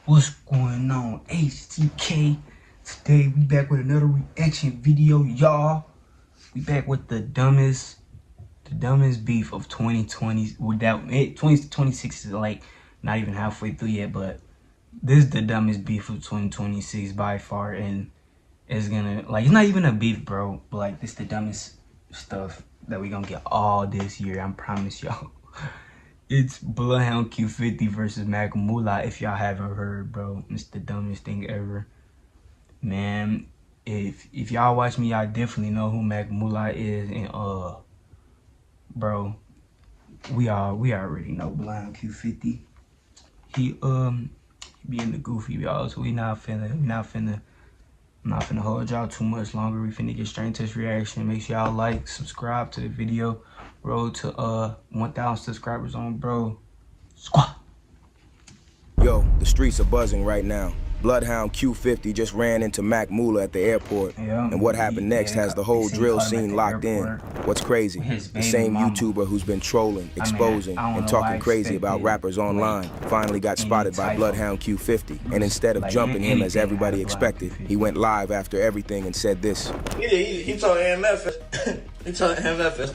What's going on, HTK? Today we back with another reaction video, y'all. We back with the dumbest beef of 2020. Without it, 2026 is like not even halfway through yet, but this is the dumbest beef of 2026 by far, and it's gonna it's not even a beef, bro. But like this the dumbest stuff that we gonna get all this year. I promise y'all. It's Bloodhound Q50 versus Mac Mula. If y'all haven't heard, bro, it's the dumbest thing ever. Man, if y'all watch me, y'all definitely know who Mac Mula is. And bro, we already know Bloodhound Q50. He be in the goofy, y'all. So I'm not finna hold y'all too much longer. We finna get straight into this reaction. Make sure y'all like, subscribe to the video. Road to 1,000 subscribers on, bro. Squat. Yo, the streets are buzzing right now. Bloodhound Q50 just ran into Mac Mula at the airport. Yeah, and what happened next has the whole drill scene locked in. What's crazy? The same YouTuber who's been trolling, exposing, and talking crazy about rappers online finally got spotted by Bloodhound Q50. And instead of jumping him as everybody expected, he went live after everything and said this. He told AMF, he told MF,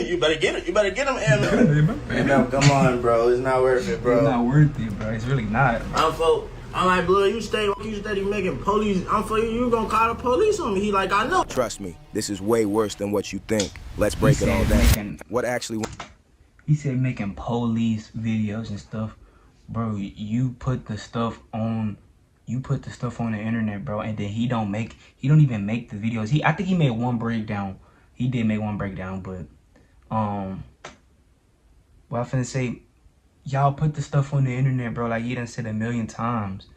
you better get it. You better get him, MF. MF, come on, bro. It's not worth it, bro. It's not worth it, bro. It's really not. I'm like, Blood, you steady making police. I'm for you. You gonna call the police on me? He like, I know. Trust me, this is way worse than what you think. Let's break it all down. What actually? He said making police videos and stuff, bro. You put the stuff on. You put the stuff on the internet, bro, and then he don't even make the videos. I think he made one breakdown. He did make one breakdown, but what I'm finna say, y'all put the stuff on the internet, bro. Like he done said a million times.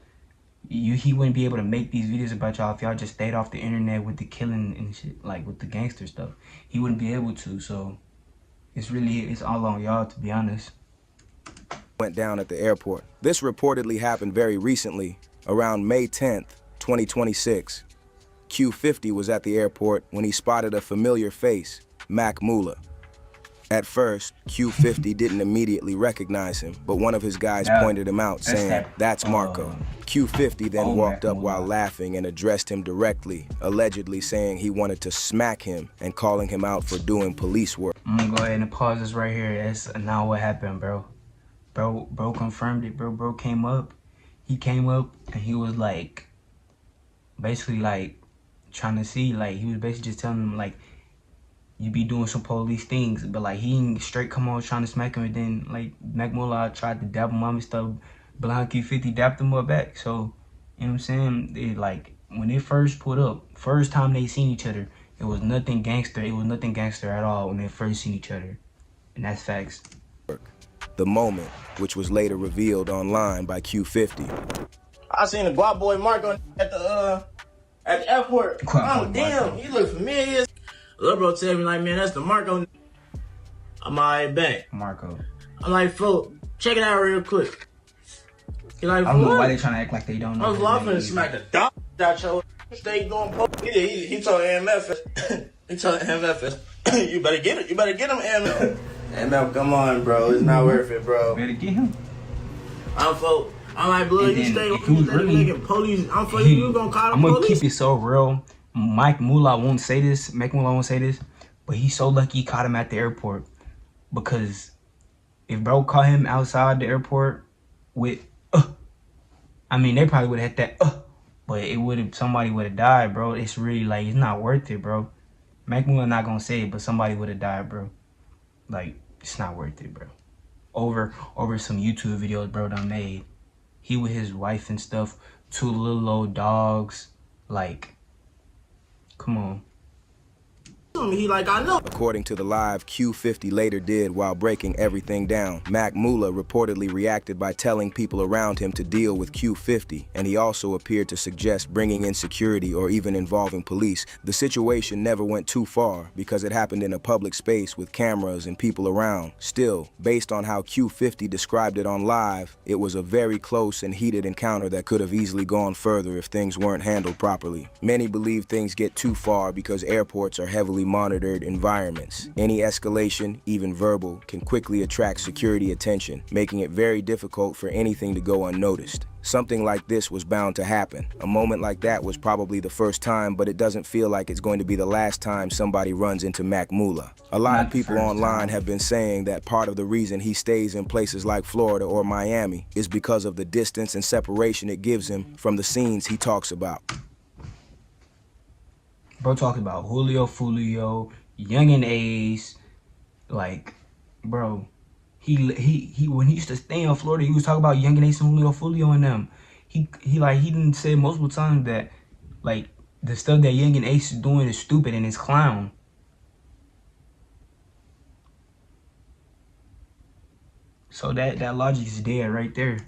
He wouldn't be able to make these videos about y'all if y'all just stayed off the internet with the killing and shit, like with the gangster stuff. He wouldn't be able to. So it's all on y'all, to be honest. Went down at the airport. This reportedly happened very recently, around May 10th, 2026. Q50 was at the airport when he spotted a familiar face, Mac Mula. At first, Q50 didn't immediately recognize him, but one of his guys pointed him out, saying, "That's Marco." Q50 then walked up while laughing and addressed him directly, allegedly saying he wanted to smack him and calling him out for doing police work. I'm gonna go ahead and pause this right here. That's not what happened, bro. Bro confirmed it, bro. Bro came up. He came up and he was like, basically like trying to see, like he was basically just telling him like, you be doing some police things, but like he ain't straight come on trying to smack him, and then like Mac Mula tried to dab him up and stuff. Bloodhound Q50 dapped him up back. So, you know what I'm saying? Like when they first put up, first time they seen each other, it was nothing gangster. It was nothing gangster at all when they first seen each other. And that's facts. The moment, which was later revealed online by Q50. I seen the guap boy Marco at the airport. Oh damn, he look familiar. Little bro tell me like, man, that's the Marco. I'm alright back. Marco. I'm like, folk, check it out real quick. He like, I don't know why they trying to act like they don't know. I was laughing and smack the dog out your stay doing poke. He told AMF, he told MF, you better get it. You better get him, MF. MF, come on, bro. It's not worth it, bro. Better get him. I'm like, Blood, you steady making police. I'm for you. You gonna call the police? I'm gonna keep it so real. Mac Mula won't say this, but he's so lucky he caught him at the airport, because if bro caught him outside the airport with I mean, they probably would have had that but somebody would have died, bro. It's really like, it's not worth it, bro. Mac Mula not gonna say it, but somebody would have died, bro. Like, it's not worth it, bro. Over some YouTube videos bro done made. He with his wife and stuff, 2 little old dogs, like, come on. He like, I know. According to the live Q50 later did while breaking everything down, Mac Mula reportedly reacted by telling people around him to deal with Q50, and he also appeared to suggest bringing in security or even involving police. The situation never went too far because it happened in a public space with cameras and people around. Still, based on how Q50 described it on live, it was a very close and heated encounter that could have easily gone further if things weren't handled properly. Many believe things get too far because airports are heavily heavily monitored environments. Any escalation, even verbal, can quickly attract security attention, making it very difficult for anything to go unnoticed. Something like this was bound to happen. A moment like that was probably the first time, but it doesn't feel like it's going to be the last time somebody runs into Mac Mula. A lot of people online have been saying that part of the reason he stays in places like Florida or Miami is because of the distance and separation it gives him from the scenes he talks about. Bro talking about Fulio, Young and Ace, like, bro. He when he used to stay in Florida, he was talking about Young and Ace and Fulio and them. He didn't say multiple times that like the stuff that Young and Ace is doing is stupid and is clown. So that logic is there right there.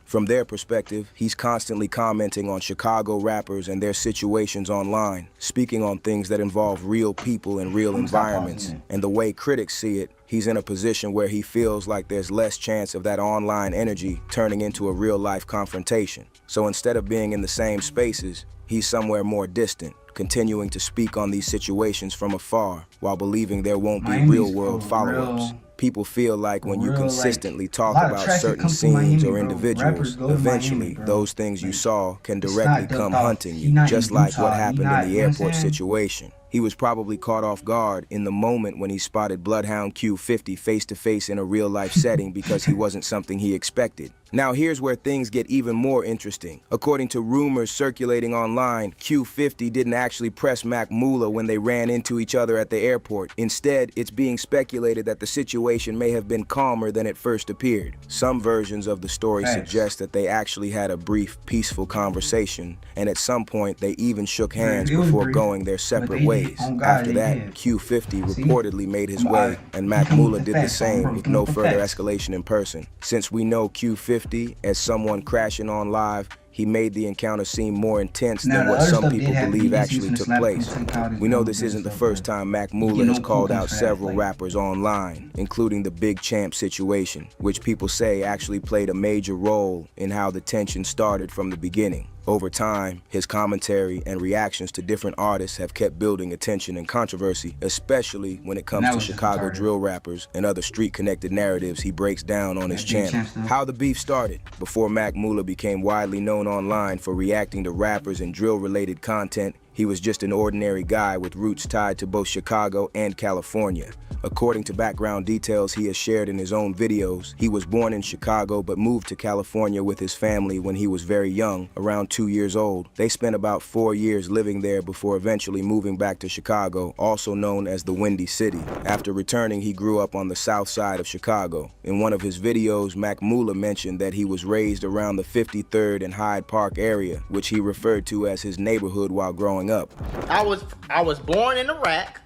From their perspective, he's constantly commenting on Chicago rappers and their situations online, speaking on things that involve real people and real environments. And the way critics see it, he's in a position where he feels like there's less chance of that online energy turning into a real-life confrontation. So instead of being in the same spaces, he's somewhere more distant, continuing to speak on these situations from afar while believing there won't be real-world follow-ups. People feel like when you consistently talk about certain scenes or individuals, eventually those things you saw can directly come hunting you, just like what happened in the airport situation. He was probably caught off guard in the moment when he spotted Bloodhound Q50 face-to-face in a real-life setting because he wasn't something he expected. Now here's where things get even more interesting. According to rumors circulating online, Q50 didn't actually press Mac Mula when they ran into each other at the airport. Instead, it's being speculated that the situation may have been calmer than it first appeared. Some versions of the story suggest that they actually had a brief, peaceful conversation, and at some point they even shook hands before going their separate ways. After that, Q50 reportedly made his way, and Mac Mula did the same with no further escalation in person. Since we know Q50 as someone crashing on live, he made the encounter seem more intense than what some people believe actually took place. We know this isn't the first time Mac Mula has called out several rappers online, including the Big Champ situation, which people say actually played a major role in how the tension started from the beginning. Over time, his commentary and reactions to different artists have kept building attention and controversy, especially when it comes to Chicago drill rappers and other street-connected narratives he breaks down on his channel. How the beef started. Before Mac Mula became widely known online for reacting to rappers and drill-related content, he was just an ordinary guy with roots tied to both Chicago and California. According to background details he has shared in his own videos, he was born in Chicago but moved to California with his family when he was very young, around 2 years old. They spent about 4 years living there before eventually moving back to Chicago, also known as the Windy City. After returning, he grew up on the south side of Chicago. In one of his videos, Mac Mula mentioned that he was raised around the 53rd and Hyde Park area, which he referred to as his neighborhood while growing up. I was born in Iraq.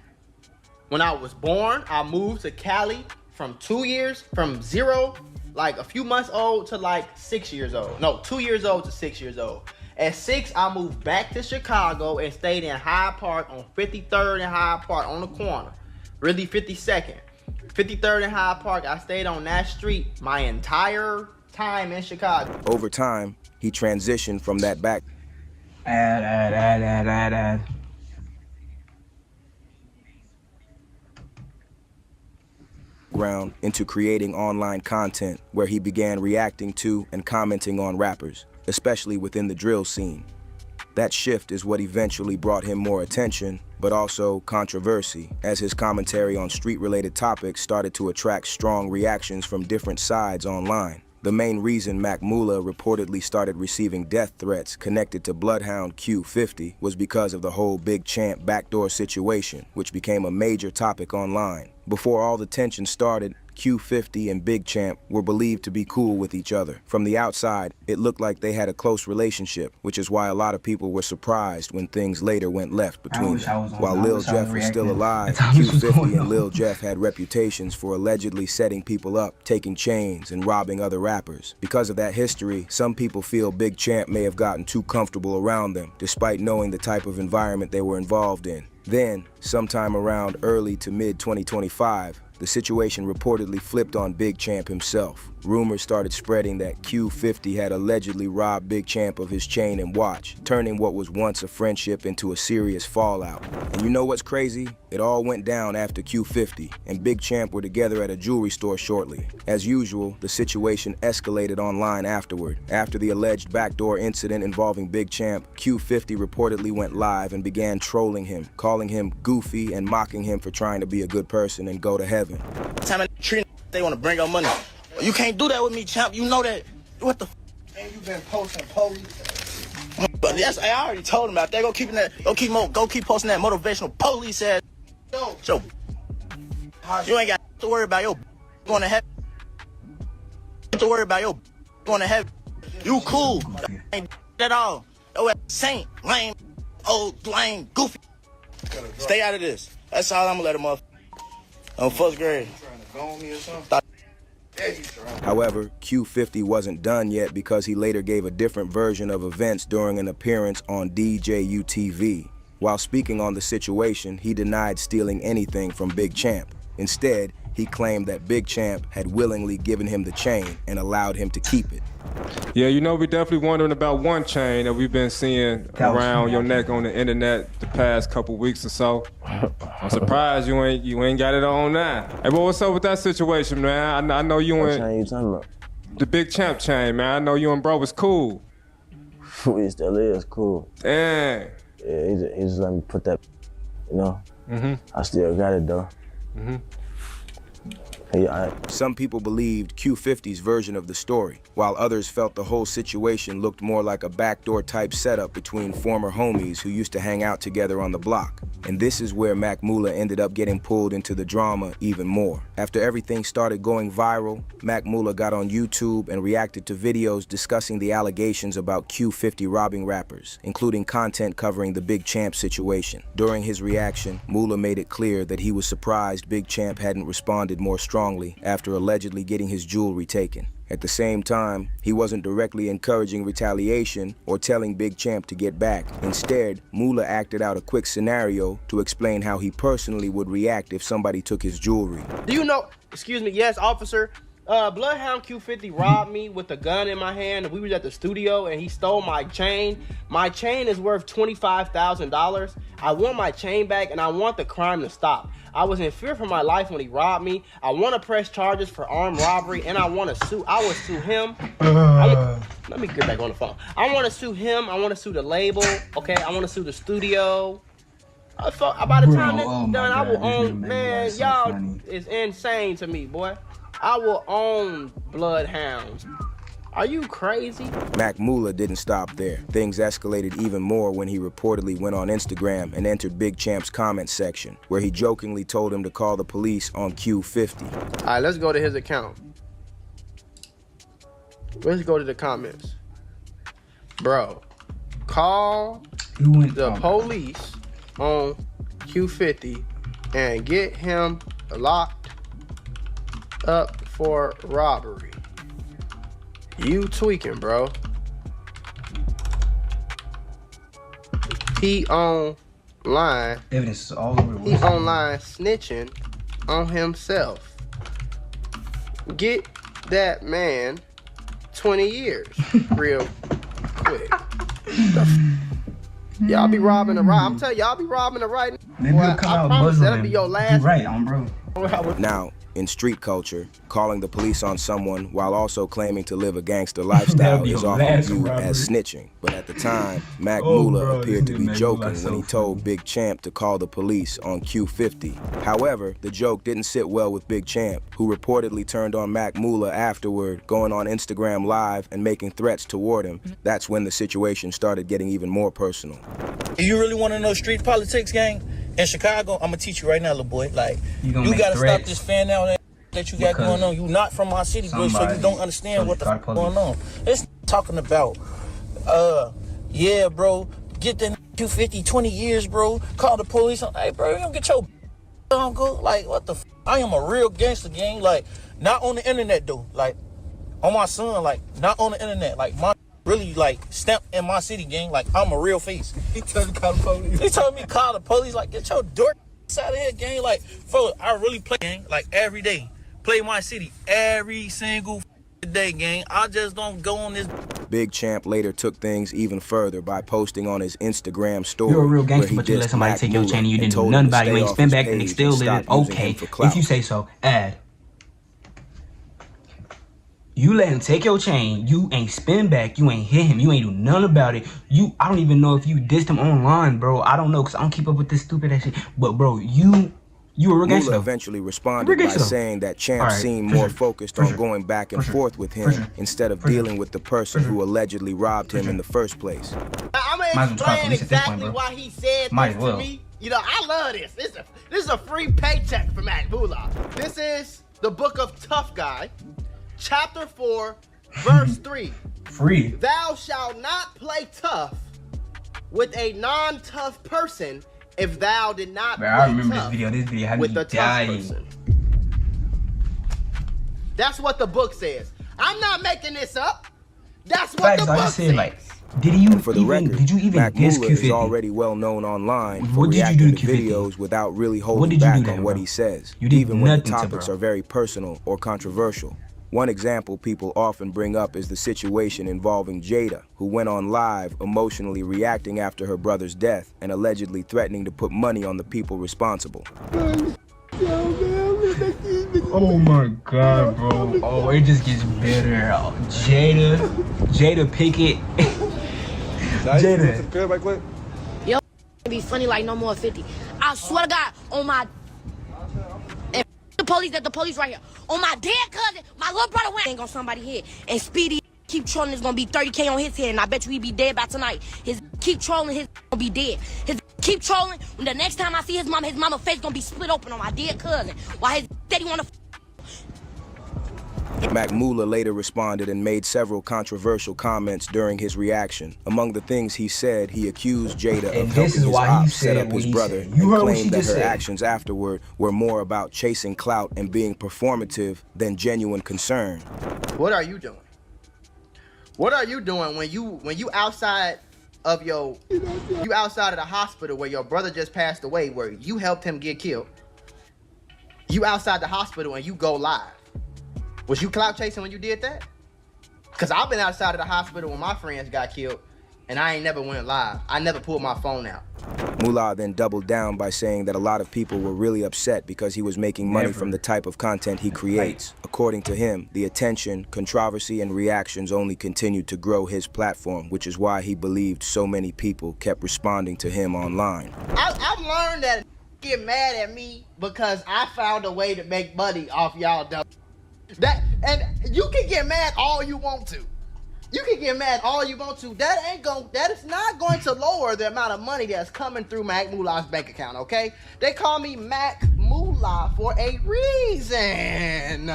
When I was born, I moved to Cali from 2 years, from zero, like a few months old to like 6 years old. No, 2 years old to 6 years old. At 6, I moved back to Chicago and stayed in Hyde Park on 53rd and Hyde Park on the corner. Really 52nd. 53rd and Hyde Park, I stayed on that street my entire time in Chicago. Over time, he transitioned from that background into creating online content where he began reacting to and commenting on rappers, especially within the drill scene. That shift is what eventually brought him more attention, but also controversy, as his commentary on street-related topics started to attract strong reactions from different sides online. The main reason Mac Mula reportedly started receiving death threats connected to Bloodhound Q50 was because of the whole Big Champ backdoor situation, which became a major topic online. Before all the tension started, Q50 and Big Champ were believed to be cool with each other. From the outside, it looked like they had a close relationship, which is why a lot of people were surprised when things later went left between them. While Lil Jeff was still alive, Q50 and Lil Jeff had reputations for allegedly setting people up, taking chains, and robbing other rappers. Because of that history, some people feel Big Champ may have gotten too comfortable around them, despite knowing the type of environment they were involved in. Then, sometime around early to mid-2025, the situation reportedly flipped on Big Champ himself. Rumors started spreading that Q50 had allegedly robbed Big Champ of his chain and watch, turning what was once a friendship into a serious fallout. And you know what's crazy? It all went down after Q50 and Big Champ were together at a jewelry store shortly. As usual, the situation escalated online afterward. After the alleged backdoor incident involving Big Champ, Q50 reportedly went live and began trolling him, calling him goofy and mocking him for trying to be a good person and go to heaven. Time I treat they want to bring up money. You can't do that with me, champ. You know that. What the and you been posting police. But yes, I already told him about that. Go keep posting that motivational police ass. So you ain't got to worry about your going to heaven. To worry about your going to heaven. You cool. Ain't at all. Yo, saint, lame, old, lame, goofy. Stay out of this. That's all I'm gonna let him off. On first grade. However, Q50 wasn't done yet because he later gave a different version of events during an appearance on DJU TV. While speaking on the situation, he denied stealing anything from Big Champ. Instead, he claimed that Big Champ had willingly given him the chain and allowed him to keep it. Yeah, you know, we definitely wondering about one chain that we've been seeing around your neck on the internet the past couple weeks or so. I'm surprised you ain't got it on now. Hey, but what's up with that situation, man? I know you and... What chain you talking about? The Big Champ chain, man. I know you and bro was cool. We still is cool. Dang. Yeah, he just let me put that, you know? I still got it, though. Hey, Some people believed Q50's version of the story, while others felt the whole situation looked more like a backdoor type setup between former homies who used to hang out together on the block. And this is where Mac Mula ended up getting pulled into the drama even more. After everything started going viral, Mac Mula got on YouTube and reacted to videos discussing the allegations about Q50 robbing rappers, including content covering the Big Champ situation. During his reaction, Mula made it clear that he was surprised Big Champ hadn't responded more strongly after allegedly getting his jewelry taken. At the same time, he wasn't directly encouraging retaliation or telling Big Champ to get back. Instead, Mula acted out a quick scenario to explain how he personally would react if somebody took his jewelry. Do you know, excuse me, yes, officer, Bloodhound Q50 robbed me with a gun in my hand. We was at the studio and he stole my chain. My chain is worth $25,000. I want my chain back and I want the crime to stop. I was in fear for my life when he robbed me. I want to press charges for armed robbery and I want to sue. I would sue him. Let me get back on the phone. I want to sue him. I want to sue the label. Okay, I want to sue the studio. By the time this is done, I will own, man, y'all is insane to me, boy. I will own Bloodhounds. Are you crazy? Mac Mula didn't stop there. Things escalated even more when he reportedly went on Instagram and entered Big Champ's comment section, where he jokingly told him to call the police on Q50. All right, let's go to his account. Let's go to the comments. Bro, call the police on Q50 and get him locked up for robbery. You tweaking, bro. He online. Evidence is all over the He online snitching on himself. Get that man 20 years real quick. Y'all be robbing the right. I'm telling y'all be robbing the right. Maybe I promise that'll be your last. You're right, bro. Now, in street culture, calling the police on someone while also claiming to live a gangster lifestyle is often viewed as snitching. But at the time, Mac Mula appeared to be joking when he told Big Champ to call the police on Q50. However, the joke didn't sit well with Big Champ, who reportedly turned on Mac Mula afterward, going on Instagram Live and making threats toward him. That's when the situation started getting even more personal. You really want to know street politics, gang? In Chicago, I'm gonna teach you right now, little boy. Like, you gotta stop this fan out that you got going on. You not from my city, bro, so you don't understand what the fuck going on. It's talking about, yeah, bro, get that Q50 20 years, bro. Call the police. Hey, bro, you don't get your uncle. Like, what the f? I am a real gangster, gang. Like, not on the internet, though. Like, on my son, like, not on the internet. Like, my really, like, stamped in my city, gang. Like, I'm a real face. He told me to call the police. He told me to call the police. Like, get your dork out of here, gang. Like, bro, I really play, gang. Like, every day. Play my city every single day, gang. I just don't go on this Big Champ later took things even further by posting on his Instagram story. You're a real gangster, but you let somebody take your chain and you didn't do nothing about it. You ain't spin back and they still live it. Okay, if you say so. Add. You let him take your chain, you ain't spin back, you ain't hit him, you ain't do nothing about it. I don't even know if you dissed him online, bro. I don't know, because I don't keep up with this stupid ass shit. But, bro, you a real gangster. Mula eventually responded by saying that Champ seemed more focused on going back and forth with him instead of dealing with the person who allegedly robbed him in the first place. I'm going to explain exactly why he said this to me. You know, I love this. This is a free paycheck for Mac Mula. This is the book of Tough Guy. Chapter 4, verse 3. Free. Thou shalt not play tough with a non-tough person if thou did not play I remember tough this video had with me a tough dying. person. That's what the book says. I'm not making this up. That's what the book says. Like, did you even Mac diss Mula Q50? is already well known online for What did you reacting do to to Q50? videos without really holding back on what he says, You did even when the nothing to topics bro. are very personal or controversial. One example people often bring up is the situation involving Jada, who went on live emotionally reacting after her brother's death and allegedly threatening to put money on the people responsible. Oh my god, bro. Oh, it just gets better. Jada Pickett. Jada. Yo, be funny like no more 50. I swear to God, on my... The police right here. On my dead cousin, my little brother went on somebody's head. And Speedy keep trolling, it's gonna be 30K on his head. And I bet you he be dead by tonight. Keep trolling, his gonna be dead. Keep trolling, when the next time I see his mama face gonna be split open on my dead cousin. While his daddy wanna... Mac Mula later responded and made several controversial comments during his reaction. Among the things he said, he accused Jada of helping his ops set up his brother and claimed that her actions afterward were more about chasing clout and being performative than genuine concern. What are you doing? What are you doing when you outside of you outside of the hospital where your brother just passed away, where you helped him get killed? You outside the hospital and you go live. Was you clout chasing when you did that? Because I've been outside of the hospital when my friends got killed, and I ain't never went live. I never pulled my phone out. Mula then doubled down by saying that a lot of people were really upset because he was making money from the type of content he creates. According to him, the attention, controversy, and reactions only continued to grow his platform, which is why he believed so many people kept responding to him online. I've learned that get mad at me because I found a way to make money off y'all dumb. And you can get mad all you want to. You can get mad all you want to. That is not going to lower the amount of money that's coming through Mac Mula's bank account, okay? They call me Mac Mula for a reason, man.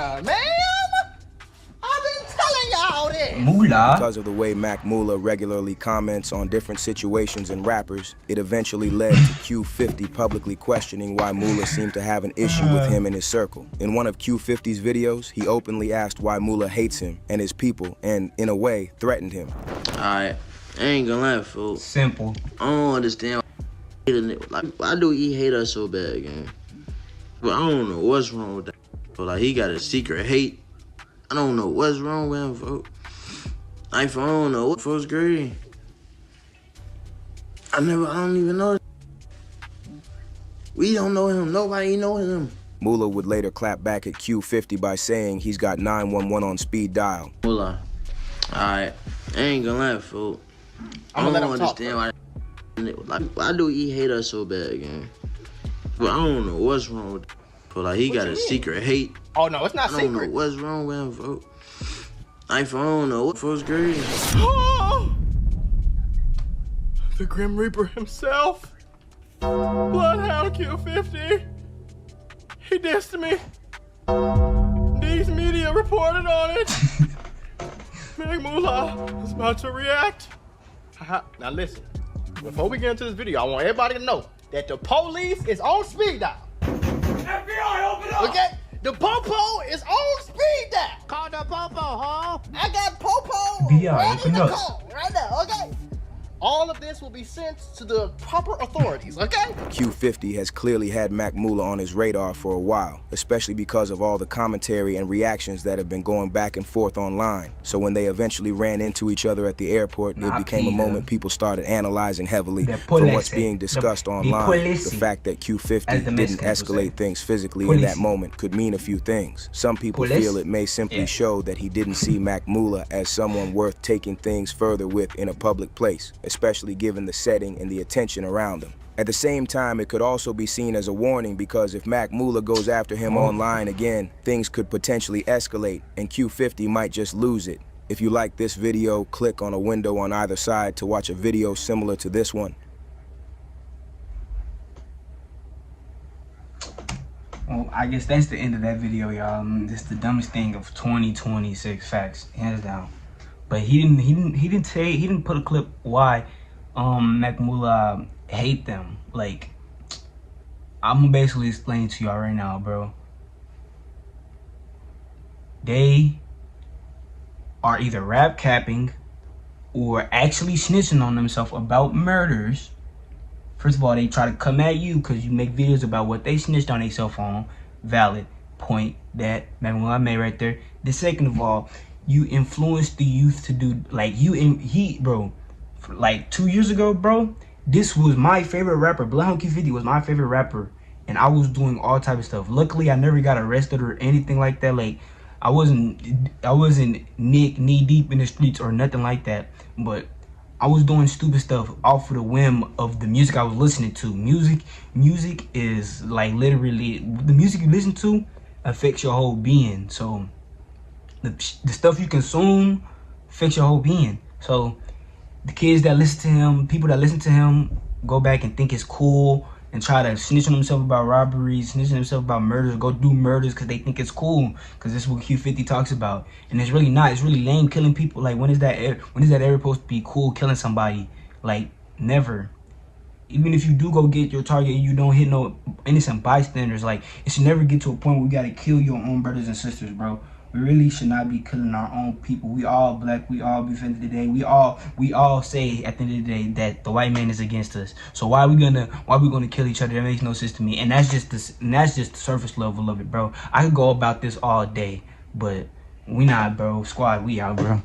I've been telling y'all this. Mula. Because of the way Mac Mula regularly comments on different situations and rappers, it eventually led to Q50 publicly questioning why Mula seemed to have an issue with him and his circle. In one of Q50's videos, he openly asked why Mula hates him and his people and, in a way, threatened him. Alright, I ain't gonna lie, folks. Simple. I don't understand why do he hate us so bad, gang? But I don't know what's wrong with that. But like, he got a secret hate. I don't know what's wrong with him, folks. I don't know what first grade. I don't even know. We don't know him. Nobody knows him. Mula would later clap back at Q50 by saying he's got 911 on speed dial. Mula. Alright, I ain't gonna lie, folks. I don't understand why do he hate us so bad, gang? But I don't know what's wrong with him. But like, he got a secret hate. Oh no, it's not secret. I don't know what's wrong with him, folks. I don't know what first grade. Oh, the Grim Reaper himself, Bloodhound Q50. He dissed me. These media reported on it. Mac Mula is about to react. Now listen, before we get into this video, I want everybody to know that the police is on speed dial. FBI, open up! Okay, the Popo is on speed dial. Call the Popo, huh? I got Popo right in the call, right now, okay? All of this will be sent to the proper authorities, okay? Q50 has clearly had Mac Mula on his radar for a while, especially because of all the commentary and reactions that have been going back and forth online. So when they eventually ran into each other at the airport, it became a moment people started analyzing heavily from what's being discussed online. The fact that Q50 didn't escalate things physically in that moment could mean a few things. Some people feel it may simply show that he didn't see Mac Mula as someone worth taking things further with in a public place, especially given the setting and the attention around him. At the same time, it could also be seen as a warning, because if Mac Mula goes after him online again, things could potentially escalate and Q50 might just lose it. If you like this video, click on a window on either side to watch a video similar to this one. Well, I guess that's the end of that video, y'all. This is the dumbest thing of 2026, facts, hands down. But he didn't put a clip why Mac Mula hate them. Like, I'm gonna basically explain to y'all right now, bro. They are either rap capping or actually snitching on themselves about murders. First of all, they try to come at you because you make videos about what they snitched on themselves on. Valid point that Mac Mula made right there. The second of all, you influenced the youth to do, like, bro, like 2 years ago, bro, this was my favorite rapper. Bloodhound Q50 was my favorite rapper, and I was doing all type of stuff. Luckily, I never got arrested or anything like that. Like, I wasn't knee deep in the streets or nothing like that, but I was doing stupid stuff off of the whim of the music I was listening to. Music is like literally, the music you listen to affects your whole being. So the stuff you consume affects your whole being. So the kids that listen to him, people that listen to him, go back and think it's cool and try to snitch on themselves about robberies, snitch on themselves about murders, go do murders because they think it's cool, because this is what Q50 talks about. And it's really not. It's really lame killing people. Like, when is that ever supposed to be cool, killing somebody? Like, never. Even if you do go get your target and you don't hit no innocent bystanders, like, it should never get to a point where we gotta kill your own brothers and sisters, bro. We really should not be killing our own people. We all black. We all be offended today. We all say at the end of the day that the white man is against us. So why are we gonna kill each other? That makes no sense to me. And that's just the surface level of it, bro. I could go about this all day, but we not, bro. Squad, we out, bro.